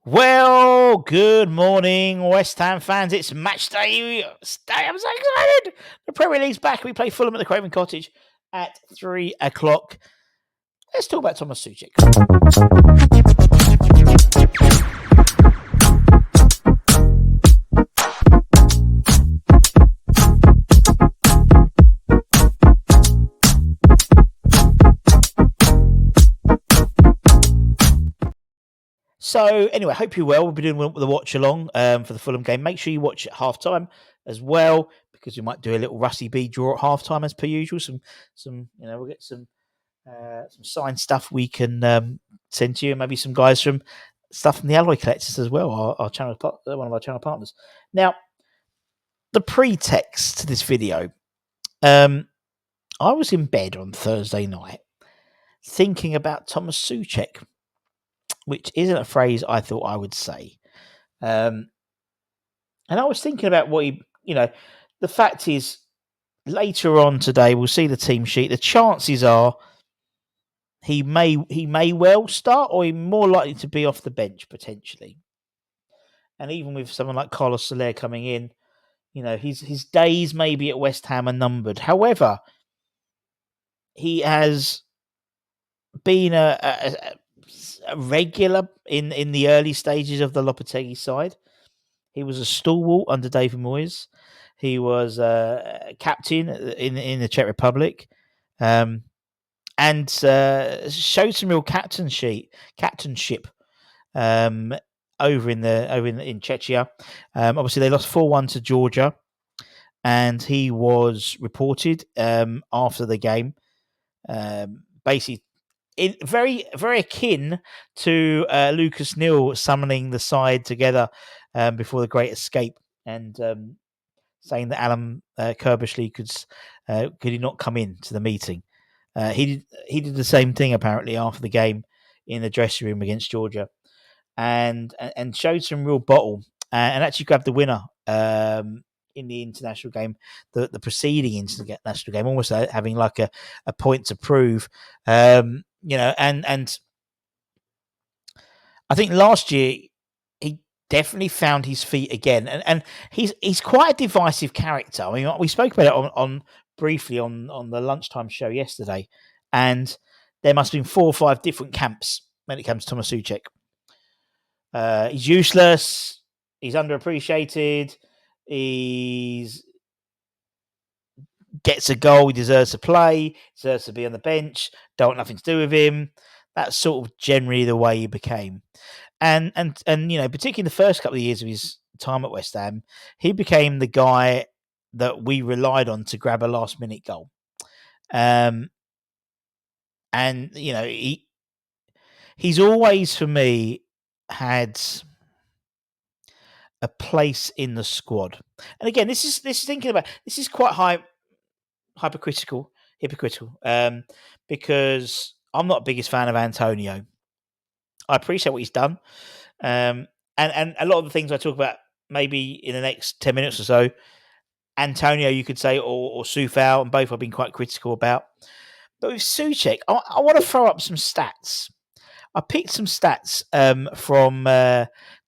Well, good morning, West Ham fans. It's match day. I'm so excited. The Premier League's back. We play Fulham at the Craven Cottage at 3 o'clock. Let's talk about Tomas Soucek. So, anyway, hope you're well. We'll be doing the watch along for the Fulham game. Make sure you watch at half time as well, because we might do a little Russy B draw at half time as per usual. We'll get some signed stuff we can send to you, and maybe some guys from stuff from the Alloy Collectors as well, our channel, one of our channel partners. Now, the pretext to this video, I was in bed on Thursday night thinking about Tomas Soucek, which isn't a phrase I thought I would say. And I was thinking about what the fact is, later on today, we'll see the team sheet. The chances are he may well start, or he's more likely to be off the bench potentially. And even with someone like Carlos Soler coming in, his days maybe at West Ham are numbered. However, he has been a regular in the early stages of the Lopetegui side. He was a stalwart under David Moyes. He was a captain in the Czech Republic, and showed some real captainship over in Czechia. Obviously, they lost 4-1 to Georgia, and he was reported after the game, basically very very akin to Lucas Neal summoning the side together before the Great Escape, and saying that Alan Kerbishley could he not come in to the meeting. He did the same thing apparently after the game in the dressing room against Georgia, and showed some real bottle, and actually grabbed the winner in the international game, the preceding international game, almost having like a point to prove. And I think last year he definitely found his feet again, and he's quite a divisive character. I mean, we spoke about it on briefly on the lunchtime show yesterday, and there must have been 4 or 5 different camps when it comes to Tomas Soucek. He's useless. He's underappreciated. He's gets a goal. He deserves to play. Deserves to be on the bench. Don't want nothing to do with him. That's sort of generally the way he became. And particularly in the first couple of years of his time at West Ham, he became the guy that we relied on to grab a last minute goal. He's always, for me, had a place in the squad. And again, this is quite hypocritical, because I'm not the biggest fan of Antonio. I appreciate what he's done, and a lot of the things I talk about maybe in the next 10 minutes or so, Antonio, you could say, or Soufal, and both I've been quite critical about. But with Soucek, I want to throw up some stats. I picked some stats from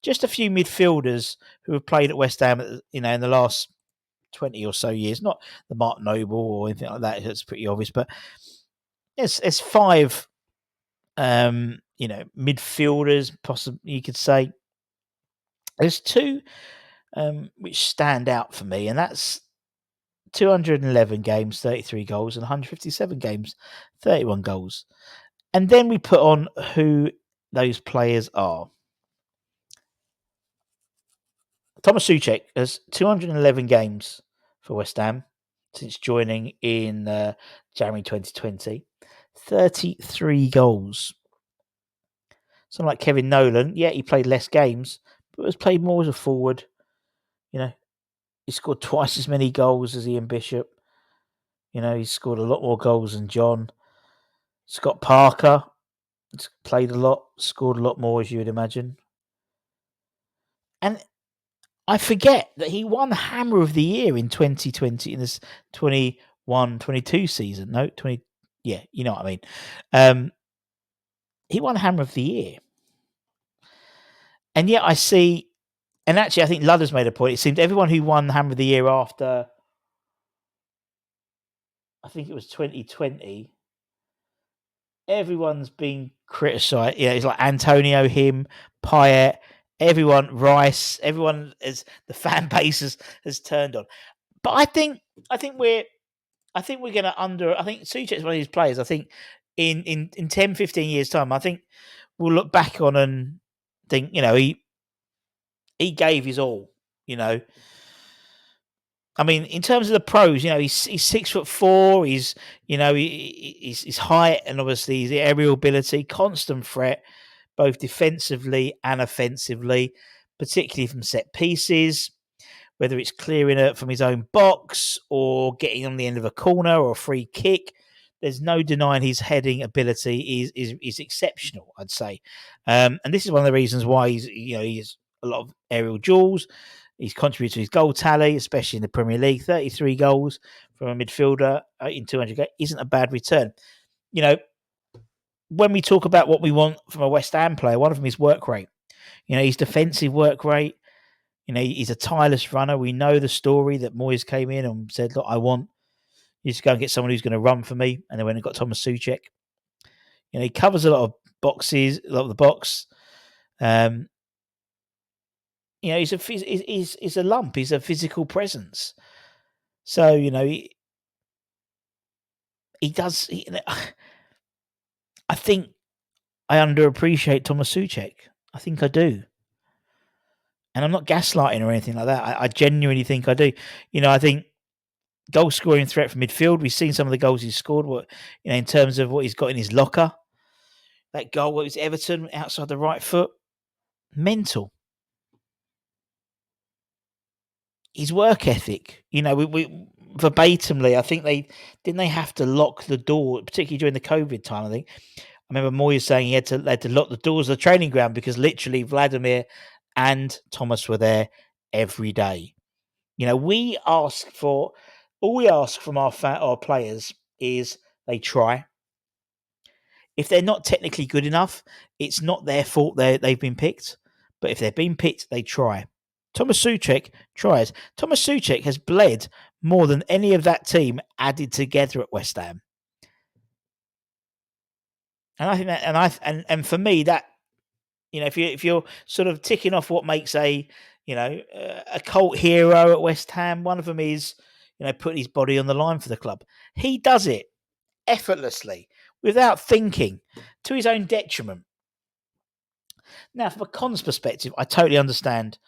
just a few midfielders who have played at West Ham, in the last 20 or so years. Not the Mark Noble or anything like that. That's pretty obvious. But it's 5, midfielders, possibly you could say. There's 2 which stand out for me, and that's 211 games, 33 goals, and 157 games, 31 goals. And then we put on who those players are. Tomas Soucek has 211 games for West Ham since joining in January 2020. 33 goals. Someone like Kevin Nolan, he played less games, but has played more as a forward. He scored twice as many goals as Ian Bishop. He's scored a lot more goals than John. Scott Parker has played a lot, scored a lot more, as you would imagine. And I forget that he won Hammer of the Year in 2020, in this 21-22 season. No, 20. Yeah, you know what I mean. He won Hammer of the Year. And yet I see, and actually I think Ludder's made a point. It seemed everyone who won Hammer of the Year after, I think it was 2020, everyone's been criticised. Yeah, it's like Antonio, him, Payet, everyone, Rice, everyone is the fan base has turned on. But I think we're I think we're going to I think Soucek's one of these players. I think in 10, 15 years' time, I think we'll look back on and think, he gave his all. You know, I mean, in terms of the pros, he's 6'4". His height and obviously his aerial ability, constant threat, both defensively and offensively, particularly from set pieces, whether it's clearing it from his own box or getting on the end of a corner or a free kick. There's no denying his heading ability is exceptional, I'd say, and this is one of the reasons why he's a lot of aerial duels. He's contributed to his goal tally, especially in the Premier League. 33 goals from a midfielder in 200 games isn't a bad return. You know, when we talk about what we want from a West Ham player, one of them is work rate. His defensive work rate. He's a tireless runner. We know the story that Moyes came in and said, "Look, I want you to go and get someone who's going to run for me." And then when he got Tomas Soucek, he covers a lot of boxes, a lot of the box. Um, he's a lump. He's a physical presence. So he does. I think I underappreciate Tomas Soucek. I think I do. And I'm not gaslighting or anything like that. I genuinely think I do. I think goal scoring threat from midfield. We've seen some of the goals he's scored. In terms of what he's got in his locker. That goal was Everton outside the right foot. Mental. His work ethic. We verbatimly, I think they have to lock the door, particularly during the COVID time. I think I remember Moyes saying he had to lock the doors of the training ground because literally Vladimir and Thomas were there every day. We ask for all we ask from our players is they try. If they're not technically good enough, it's not their fault they've been picked. But if they've been picked, they try. Tomas Soucek tries. Tomas Soucek has bled more than any of that team added together at West Ham. And I think that, and for me, that if you're sort of ticking off what makes a cult hero at West Ham, one of them is putting his body on the line for the club. He does it effortlessly without thinking, to his own detriment. Now, from a cons perspective, I totally understand.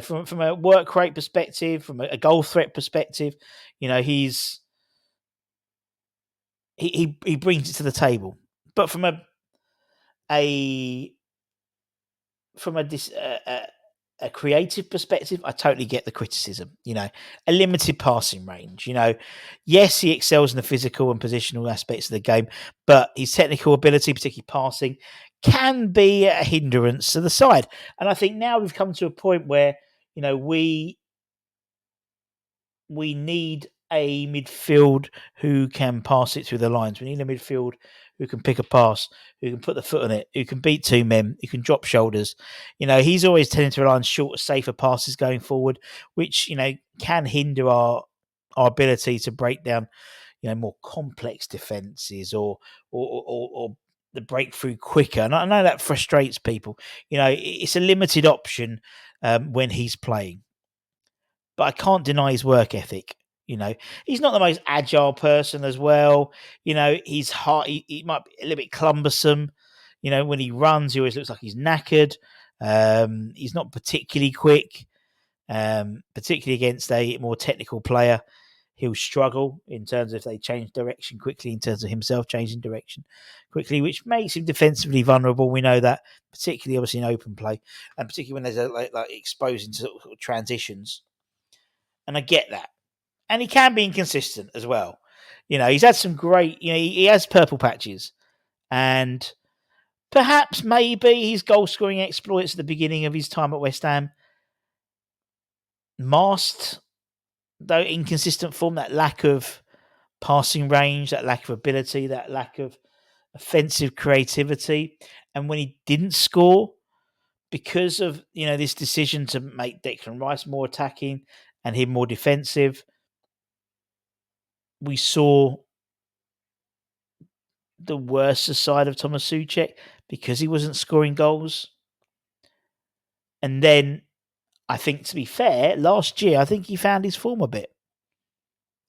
From a work rate perspective, from a goal threat perspective, he brings it to the table. But from a creative perspective, I totally get the criticism. A limited passing range. Yes, he excels in the physical and positional aspects of the game, but his technical ability, particularly passing, can be a hindrance to the side. And I think now we've come to a point where we need a midfield who can pass it through the lines. We need a midfield who can pick a pass, who can put the foot on it, who can beat two men, who can drop shoulders. He's always tending to rely on shorter, safer passes going forward, which can hinder our ability to break down more complex defenses or the breakthrough quicker. And I know that frustrates people. It's a limited option when he's playing. But I can't deny his work ethic. He's not the most agile person as well. He's hard. He might be a little bit cumbersome. When he runs, he always looks like he's knackered. He's not particularly quick, particularly against a more technical player. He'll struggle in terms of if they change direction quickly, in terms of himself changing direction quickly, which makes him defensively vulnerable. We know that, particularly obviously in open play, and particularly when there's like exposed into sort of transitions. And I get that. And he can be inconsistent as well. He's had some great, he has purple patches. And perhaps maybe his goal scoring exploits at the beginning of his time at West Ham masked, though inconsistent form, that lack of passing range, that lack of ability, that lack of offensive creativity. And when he didn't score, because of this decision to make Declan Rice more attacking and him more defensive, we saw the worst side of Tomas Soucek because he wasn't scoring goals. And then, I think, to be fair, last year I think he found his form a bit.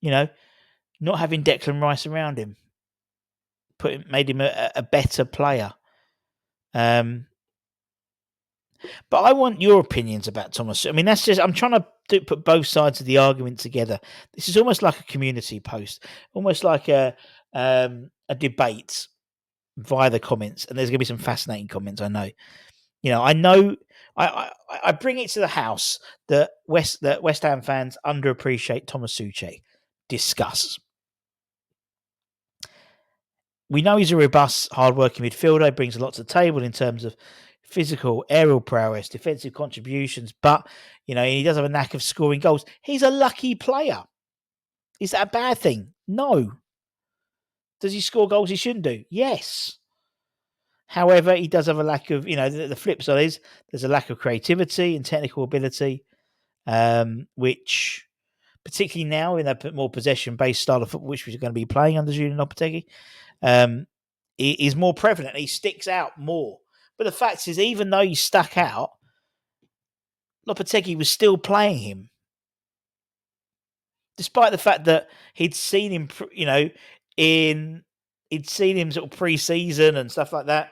Not having Declan Rice around him made him a better player. But I want your opinions about Tomas. I mean, I'm trying to put both sides of the argument together. This is almost like a community post, almost like a debate via the comments. And there's going to be some fascinating comments, I know. I know I bring it to the house that West Ham fans underappreciate Tomas Soucek. Discuss. We know he's a robust, hard-working midfielder. He brings a lot to the table in terms of physical, aerial prowess, defensive contributions. But, he does have a knack of scoring goals. He's a lucky player. Is that a bad thing? No. Does he score goals he shouldn't do? Yes. However, he does have a lack of, the flip side is there's a lack of creativity and technical ability, which, particularly now in a more possession-based style of football, which we're going to be playing under Julian Lopetegui, is more prevalent. He sticks out more. But the fact is, even though he stuck out, Lopetegui was still playing him. Despite the fact that he'd seen him, he'd seen him sort of pre-season and stuff like that.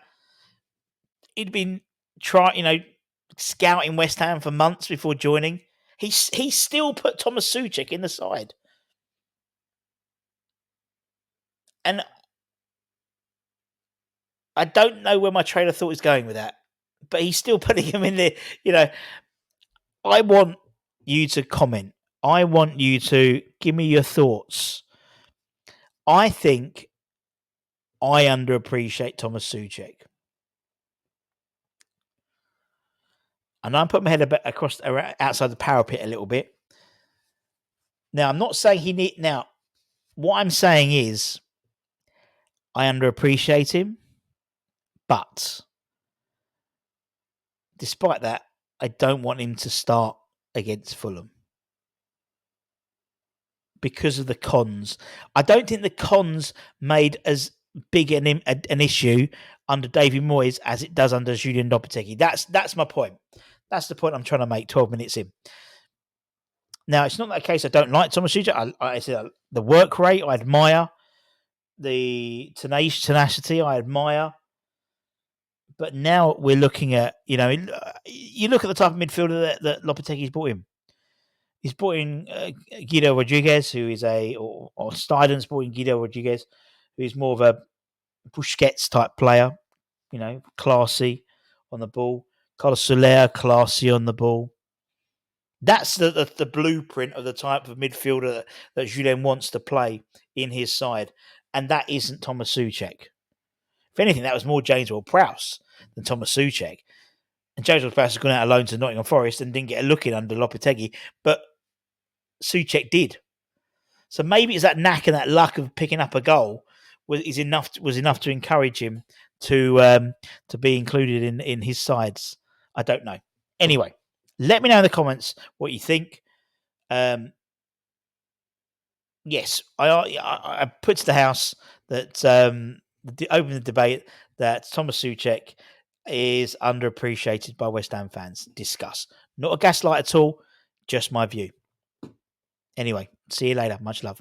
He'd been scouting West Ham for months before joining. He still put Tomas Soucek in the side. And I don't know where my train of thought is going with that, but he's still putting him in there. I want you to comment. I want you to give me your thoughts. I think I underappreciate Tomas Soucek. And I'm putting my head outside the parapet a little bit. Now, I'm not saying now, what I'm saying is I underappreciate him, but despite that, I don't want him to start against Fulham because of the cons. I don't think the cons made as big an issue under David Moyes as it does under Julian Lopetegui. That's my point. That's the point I'm trying to make 12 minutes in. Now, it's not that case I don't like Tomas Soucek. I said the work rate I admire. The tenacity I admire. But now we're looking at, you look at the type of midfielder that Lopetegui's brought in. He's brought in Guido Rodriguez, who is or Stuyden's brought in Guido Rodriguez, who's more of a Busquets type player, classy on the ball. Carlos Soler, classy on the ball. That's the blueprint of the type of midfielder that Julien wants to play in his side. And that isn't Tomas Soucek. If anything, that was more James Ward-Prowse than Tomas Soucek. And James Ward-Prowse has gone out alone to Nottingham Forest and didn't get a look in under Lopetegui. But Soucek did. So maybe it's that knack and that luck of picking up a goal was enough to encourage him to be included in his sides. I don't know. Anyway, let me know in the comments what you think. Yes, I put to the house that open the debate that Tomas Soucek is underappreciated by West Ham fans. Discuss. Not a gaslight at all, just my view. Anyway, see you later. Much love.